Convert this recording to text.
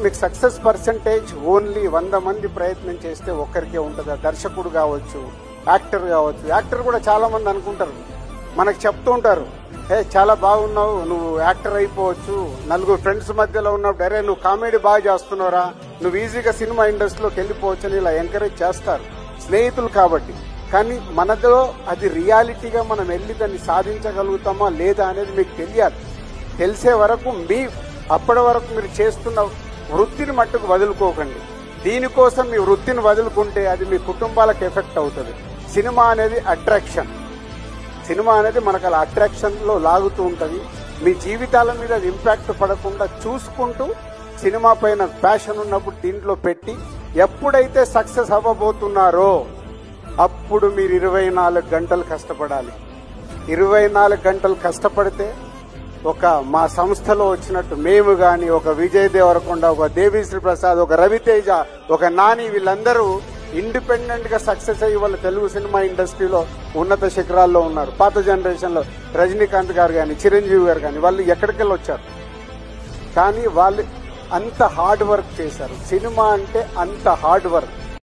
మీకు success percentage only 100 మంది ప్రయత్నం చేస్తే ఒక్కరికే ఉంటుంది. దర్శకుడు కావచ్చు, యాక్టర్ కావచ్చు. యాక్టర్ కూడా చాలా మంది అనుకుంటారు, మనకు చెప్తూ ఉంటారు, చాలా బాగున్నావు, నువ్వు యాక్టర్ అయిపోవచ్చు. నలుగురు ఫ్రెండ్స్ మధ్యలో ఉన్నప్పుడు అరే నువ్వు కామెడీ బాగా చేస్తున్నావురా, నువ్వు ఈజీగా సినిమా ఇండస్ట్రీలోకి వెళ్ళిపోవచ్చు అని ఇలా ఎంకరేజ్ చేస్తారు స్నేహితులు కాబట్టి. కానీ మనలో అది రియాలిటీగా మనం వెళ్ళి దాన్ని సాధించగలుగుతామా లేదా అనేది మీకు తెలియాలి. తెలిసే వరకు అప్పటి వరకు మీరు చేస్తున్న వృత్తిని మట్టుకు వదులుకోకండి. దీనికోసం మీ వృత్తిని వదులుకుంటే అది మీ కుటుంబాలకు ఎఫెక్ట్ అవుతుంది. సినిమా అనేది అట్రాక్షన్. సినిమా అనేది మనకు అలా అట్రాక్షన్ లో లాగుతూ ఉంటుంది. మీ జీవితాల మీద అది ఇంపాక్ట్ పడకుండా చూసుకుంటూ సినిమా పైన ప్యాషన్ ఉన్నప్పుడు దీంట్లో పెట్టి ఎప్పుడైతే సక్సెస్ అవ్వబోతున్నారో అప్పుడు మీరు 24 గంటలు కష్టపడాలి. 24 గంటలు కష్టపడితే మా సంస్థలో వచ్చినట్టు మేము గాని, ఒక విజయ్ దేవరకొండ, ఒక దేవిశ్రీ ప్రసాద్, ఒక రవితేజ, ఒక నాని, వీళ్ళందరూ ఇండిపెండెంట్ గా సక్సెస్ అయ్యి వాళ్ళ తెలుగు సినిమా ఇండస్ట్రీలో ఉన్నత శిఖరాల్లో ఉన్నారు. పాత జనరేషన్ లో రజనీకాంత్ గారు గాని, చిరంజీవి గారు గాని, వాళ్ళు ఎక్కడికెళ్ళి వచ్చారు. కానీ వాళ్ళు అంత హార్డ్ వర్క్ చేశారు. సినిమా అంటే అంత హార్డ్ వర్క్.